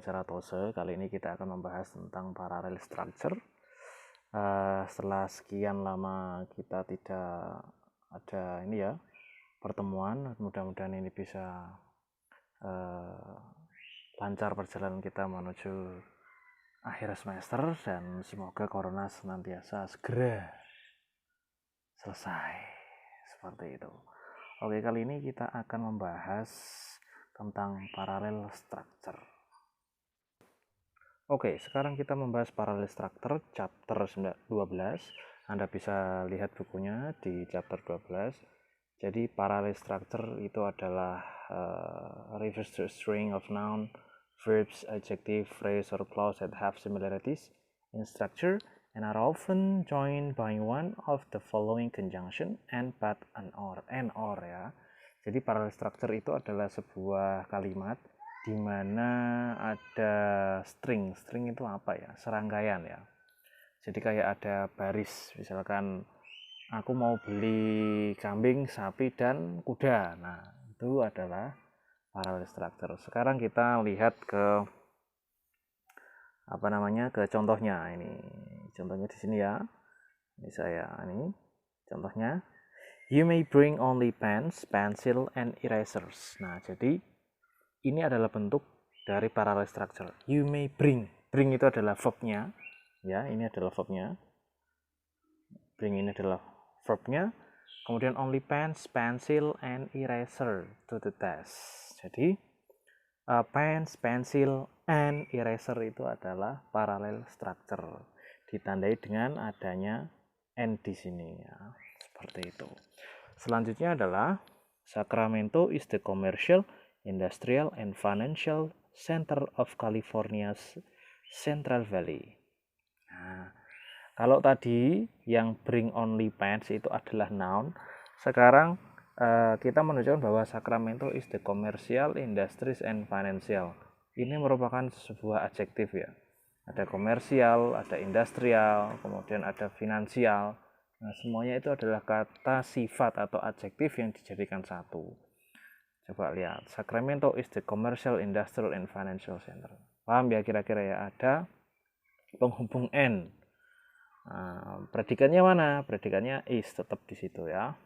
acara TOSE. Kali ini kita akan membahas tentang parallel structure. Setelah sekian lama kita tidak ada pertemuan, mudah-mudahan ini bisa lancar perjalanan kita menuju akhir semester dan semoga corona senantiasa segera selesai. Seperti itu. Oke, kali ini kita akan membahas tentang parallel structure. Oke, sekarang kita membahas parallel structure chapter 12. Anda bisa lihat bukunya di chapter 12. Jadi parallel structure itu adalah refers to a string of noun, verbs, adjective, phrase, or clause that have similarities in structure and are often joined by one of the following conjunction and, but, and, or ya. Jadi parallel structure itu adalah sebuah kalimat di mana ada string itu apa ya? Serangkaian ya. Jadi kayak ada baris, misalkan aku mau beli kambing, sapi, dan kuda. Nah, itu adalah parallel structure. Sekarang kita lihat ke ke contohnya. Ini contohnya di sini ya. Ini contohnya. You may bring only pens, pencil, and erasers. Nah, jadi ini adalah bentuk dari parallel structure. You may bring. Bring itu adalah verb-nya. Ya, ini adalah verb-nya. Bring ini adalah verb-nya. Kemudian only pens, pencil, and eraser to the test. Jadi pens, pencil, and eraser itu adalah parallel structure. Ditandai dengan adanya and di sini ya. Seperti itu. Selanjutnya adalah Sacramento is the commercial, industrial, and financial center of California's Central Valley. Nah, kalau tadi yang bring only pens itu adalah noun, sekarang kita menunjukkan bahwa Sacramento is the commercial, industries, and financial. Ini merupakan sebuah adjektif ya. Ada komersial, ada industrial, kemudian ada finansial. Nah, semuanya itu adalah kata sifat atau adjektif yang dijadikan satu. Coba lihat, Sacramento is the commercial, industrial, and financial center. Paham ya kira-kira ya? Ada penghubung N. Nah, predikannya mana? Predikannya is, tetap di situ ya.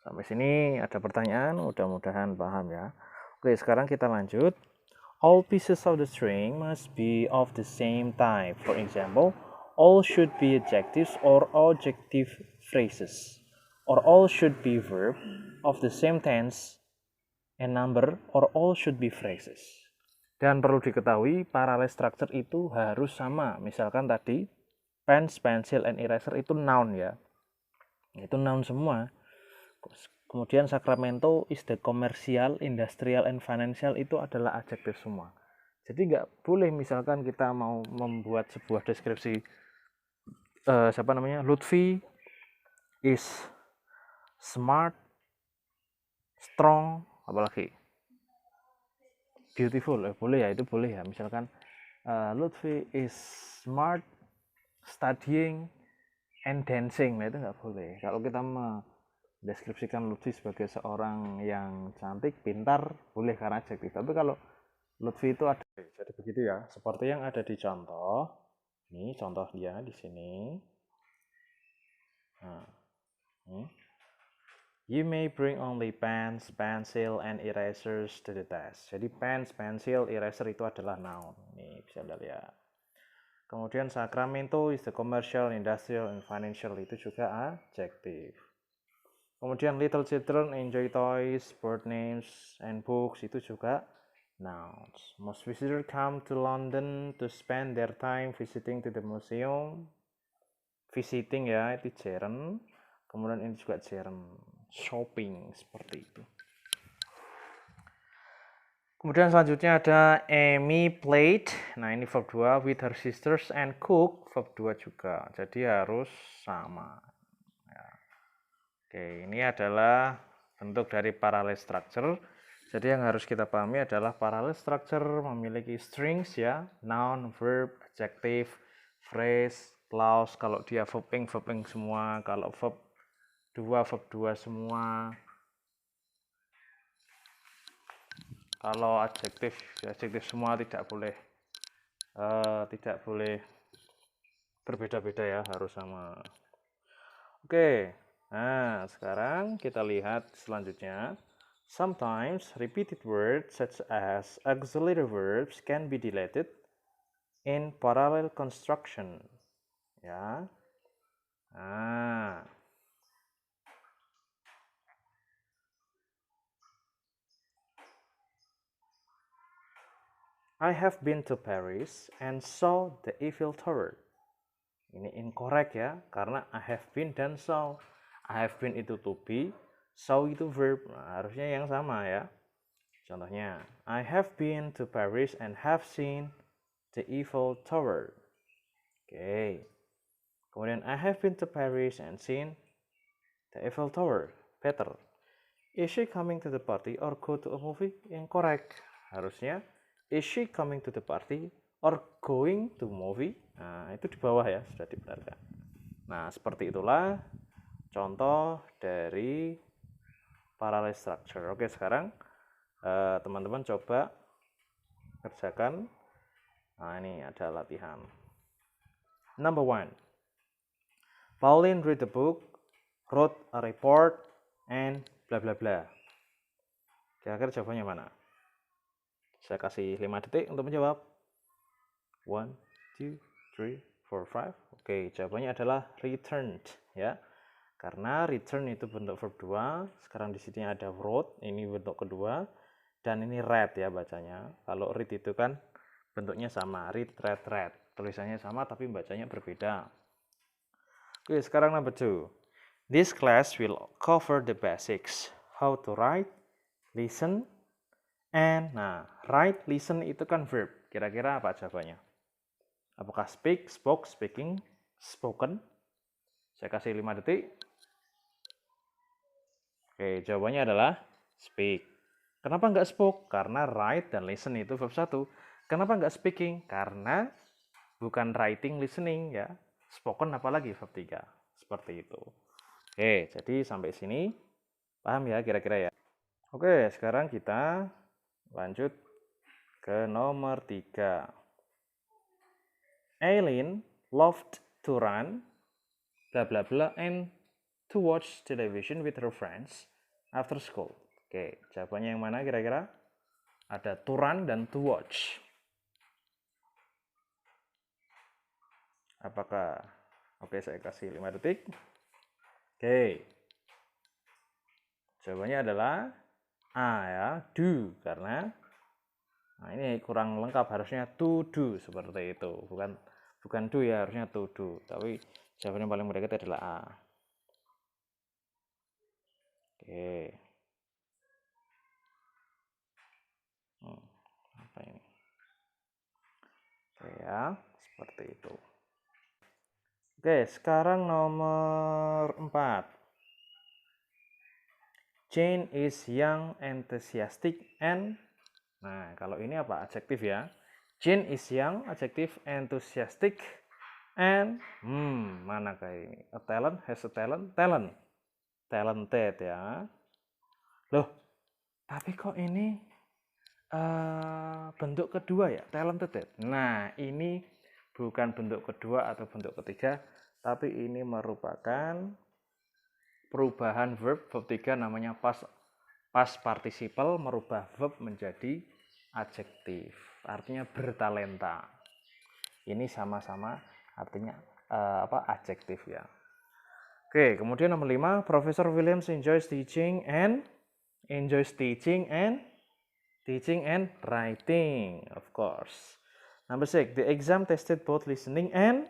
Sampai sini ada pertanyaan, mudah-mudahan paham ya. Oke, sekarang kita lanjut. All pieces of the string must be of the same type. For example, all should be adjectives or adjective phrases. Or all should be verb of the same tense and number, or all should be phrases. Dan perlu diketahui, parallel structure itu harus sama. Misalkan tadi, pens, pencil, and eraser itu noun ya. Itu noun semua. Kemudian Sacramento is the commercial, industrial, and financial itu adalah adjektif semua. Jadi nggak boleh misalkan kita mau membuat sebuah deskripsi Lutfi is smart, strong, apalagi beautiful, boleh ya, itu boleh ya. Misalkan Lutfi is smart, studying, and dancing, nah itu nggak boleh. Kalau kita mendeskripsikan Lutfi sebagai seorang yang cantik, pintar, boleh karena adjektif. Tapi kalau Lutfi itu ada, jadi begitu ya. Seperti yang ada di contoh. Ini contoh dia di sini. Nah, You may bring only pens, pencil, and erasers to the test. Jadi pens, pencil, eraser itu adalah noun. Ini bisa Anda lihat. Kemudian Sacramento is the commercial, industrial, and financial itu juga adjective. Kemudian little children enjoy toys, bird names, and books itu juga nouns. Most visitors come to London to spend their time visiting to the museum. Visiting ya, itu gerund. Kemudian ini juga gerund. Shopping, seperti itu. Kemudian selanjutnya ada Amy played. Nah, ini verb 2 with her sisters and cook, verb 2 juga. Jadi harus sama. Ya. Oke, ini adalah bentuk dari parallel structure. Jadi yang harus kita pahami adalah parallel structure memiliki strings ya, noun, verb, adjective, phrase, clause. Kalau dia verbing semua. Kalau verb 2 semua. Kalau adjektif semua tidak boleh berbeda-beda ya, harus sama. Oke, nah sekarang kita lihat selanjutnya. Sometimes repeated words such as auxiliary verbs can be deleted in parallel construction. Ya. Nah, I have been to Paris and saw the Eiffel Tower. Ini incorrect ya, karena I have been dan saw. I have been itu to be, saw itu verb. Nah, harusnya yang sama ya. Contohnya, I have been to Paris and have seen the Eiffel Tower. Oke. Kemudian I have been to Paris and seen the Eiffel Tower. Better. Is she coming to the party or go to a movie? Incorrect. Harusnya is she coming to the party or going to movie? Nah, itu di bawah ya, sudah dibenarkan. Nah, seperti itulah contoh dari parallel structure. Oke, sekarang teman-teman coba kerjakan. Nah, ini ada latihan. Number 1. Pauline read the book, wrote a report, and bla bla bla. Kira-kira jawabannya mana? Saya kasih 5 detik untuk menjawab. 1, 2, 3, 4, 5. Oke, jawabannya adalah returned ya. Karena return itu bentuk verb 2, sekarang di sini ada wrote, ini bentuk kedua, dan ini read ya bacanya. Kalau read itu kan bentuknya sama, read, read, read. Tulisannya sama tapi bacanya berbeda. Oke, sekarang number 2. This class will cover the basics. How to write, listen, and nah, write, listen itu kan verb. Kira-kira apa jawabannya? Apakah speak, spoke, speaking, spoken? Saya kasih 5 detik. Oke, jawabannya adalah speak. Kenapa nggak spoke? Karena write dan listen itu verb 1. Kenapa nggak speaking? Karena bukan writing, listening ya. Spoken apalagi verb 3. Seperti itu. Oke, jadi sampai sini paham ya kira-kira ya. Oke, sekarang kita lanjut ke nomor 3. Aileen loved to run, bla bla bla, and to watch television with her friends after school. Oke, jawabannya yang mana kira-kira? Ada to run dan to watch. Apakah? Oke, saya kasih 5 detik. Oke. Jawabannya adalah A ya, do. Karena nah ini kurang lengkap, harusnya to do seperti itu. Bukan do ya, harusnya to do. Tapi jawaban yang paling mendekat adalah A. Oke. Apa ini? Oke ya, seperti itu. Oke, sekarang nomor 4. Jane is young, enthusiastic, and nah, kalau ini apa? Adjektif ya. Jane is young, adjektif, enthusiastic, and mana kayak ini? A talent, has a talent, talent. Talented ya. Loh, tapi kok ini bentuk kedua ya, talented. Nah, ini bukan bentuk kedua atau bentuk ketiga, tapi ini merupakan perubahan verb 3 namanya past participle, merubah verb menjadi adjektif. Artinya bertalenta. Ini sama-sama artinya adjektif ya. Oke, kemudian nomor 5, Professor Williams enjoys teaching and writing, of course. Number 6, the exam tested both listening and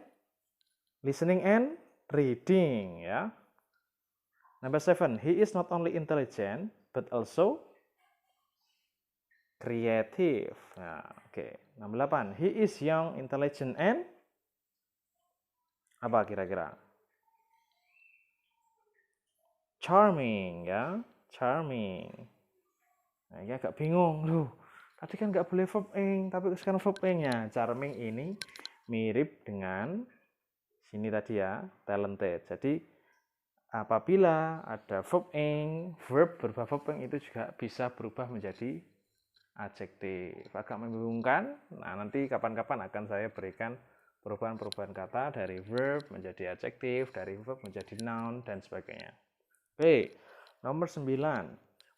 reading ya. Number 7, he is not only intelligent but also creative. Nah, oke. Nomor 8, he is young, intelligent, and apa kira-kira? Charming ya, charming. Nah, ini agak bingung loh. Tadi kan nggak boleh verb ing, tapi sekarang verb ing-nya. Charming ini mirip dengan sini tadi ya, talented. Jadi apabila ada verb ing, verb berubah verb ing itu juga bisa berubah menjadi adjektif. Agak membingungkan. Nah, nanti kapan-kapan akan saya berikan perubahan-perubahan kata dari verb menjadi adjektif, dari verb menjadi noun, dan sebagainya. Oke, nomor 9.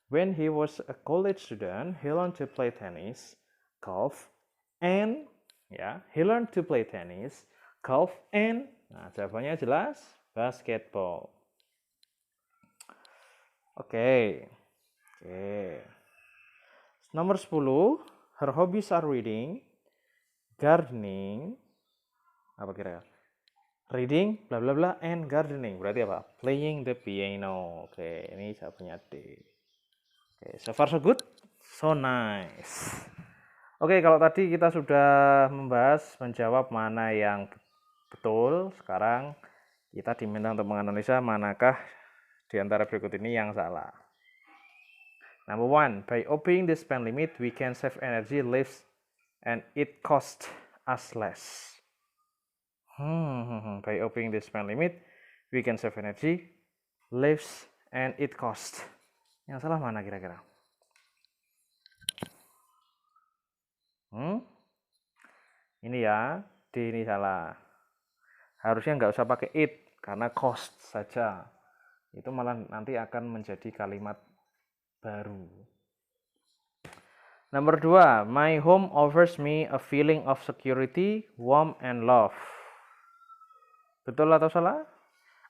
When he was a college student, he learned to play tennis, golf, and he learned to play tennis, golf, and jawabannya jelas basketball. Oke. Nomor 10, her hobbies are reading, gardening, apa kira? Reading, bla bla bla, and gardening. Berarti apa? Playing the piano. Oke, ini jawabannya D. Oke, so far so good, so nice. Oke, kalau tadi kita sudah menjawab mana yang betul. Sekarang kita diminta untuk menganalisa manakah di antara berikut ini yang salah. Number 1, by obeying the spend limit, we can save energy, lives, and it costs us less. By obeying the spend limit, we can save energy, lives, and it costs. Yang salah mana kira-kira? Ini ya, D ini salah. Harusnya nggak usah pakai it, karena cost saja. Itu malah nanti akan menjadi kalimat baru. Number 2, my home offers me a feeling of security, warmth, and love. Betul atau salah?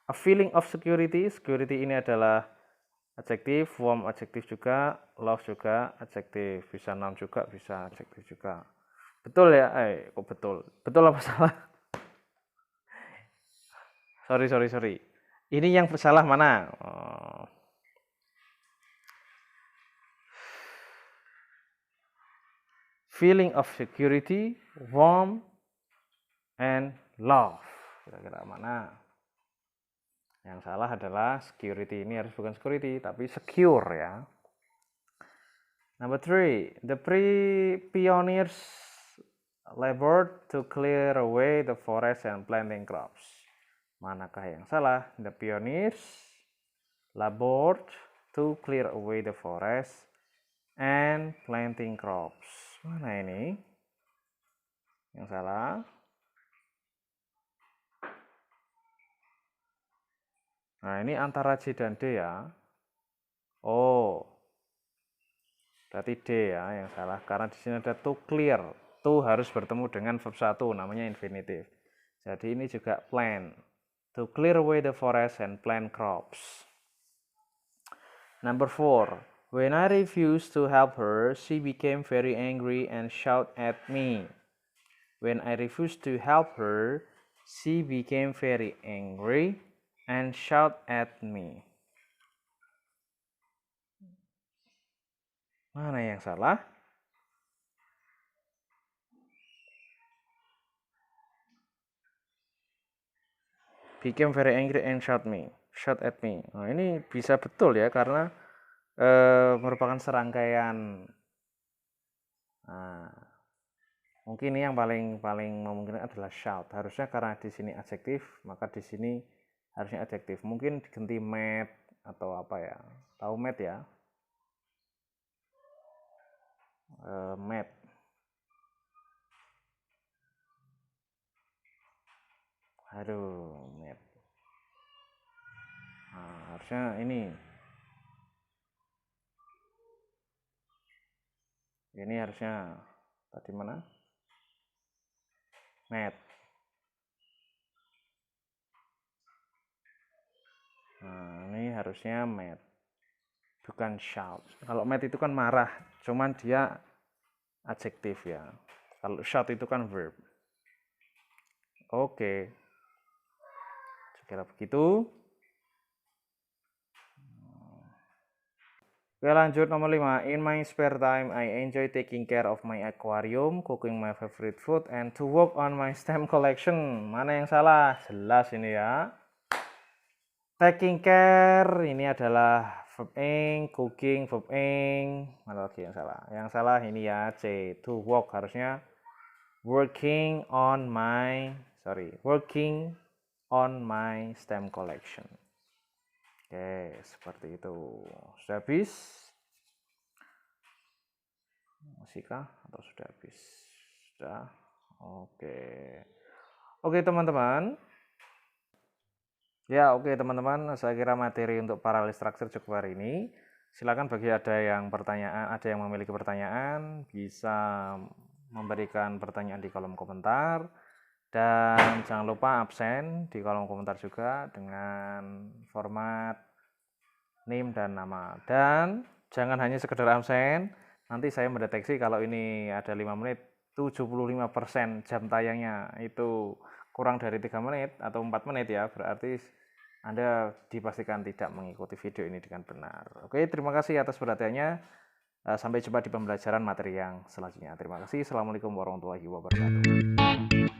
A feeling of security, security ini adalah adjektif, warm adjektif juga, love juga adjektif, bisa noun juga, bisa adjektif juga. Betul ya? Kok betul? Betul apa salah? Sorry. Ini yang salah mana? Feeling of security, warm, and love. Kira-kira mana? Yang salah adalah security. Ini harus bukan security, tapi secure ya. Number 3, the pioneers labored to clear away the forest and planting crops. Manakah yang salah? The pioneers labored to clear away the forest and planting crops. Mana ini? Yang salah? Nah, ini antara C dan D ya. Oh, berarti D ya yang salah. Karena di sini ada to clear. To harus bertemu dengan verb 1, namanya infinitive. Jadi ini juga plant. To clear away the forest and plant crops. Number 4. When I refused to help her, she became very angry and shouted at me. When I refused to help her, she became very angry and shouted at me. Mana yang salah? Became very angry and shout at me. Nah, ini bisa betul ya karena merupakan serangkaian. Nah, mungkin ini yang paling memungkinkan adalah shout. Harusnya karena di sini adjektif, maka di sini harusnya adjektif. Mungkin diganti mad atau apa ya? Tahu mad ya? Mad. Aduh, mad. Nah, harusnya ini. Ini harusnya tadi mana? Mad. Nah, ini harusnya mad. Bukan shout. Kalau mad itu kan marah, cuman dia adjektif ya. Kalau shout itu kan verb. Oke. Sekira begitu. Oke, lanjut nomor 5. In my spare time, I enjoy taking care of my aquarium, cooking my favorite food, and to work on my stamp collection. Mana yang salah? Jelas ini ya. Taking care ini adalah verb ing, cooking verb ing. Mana lagi yang salah? Yang salah ini ya, C. To work harusnya working on my stamp collection. Oke, seperti itu. Sudah habis. Masihkah atau sudah habis? Sudah. Oke. Oke, teman-teman. Ya, oke teman-teman, saya kira materi untuk parallel structure cukup hari ini. Silakan bagi ada yang memiliki pertanyaan, bisa memberikan pertanyaan di kolom komentar. Dan jangan lupa absen di kolom komentar juga dengan format name dan nama. Dan jangan hanya sekedar absen, nanti saya mendeteksi kalau ini ada 5 menit, 75% jam tayangnya itu kurang dari 3 menit atau 4 menit ya, berarti Anda dipastikan tidak mengikuti video ini dengan benar. Oke, terima kasih atas perhatiannya. Sampai jumpa di pembelajaran materi yang selanjutnya. Terima kasih. Assalamualaikum warahmatullahi wabarakatuh.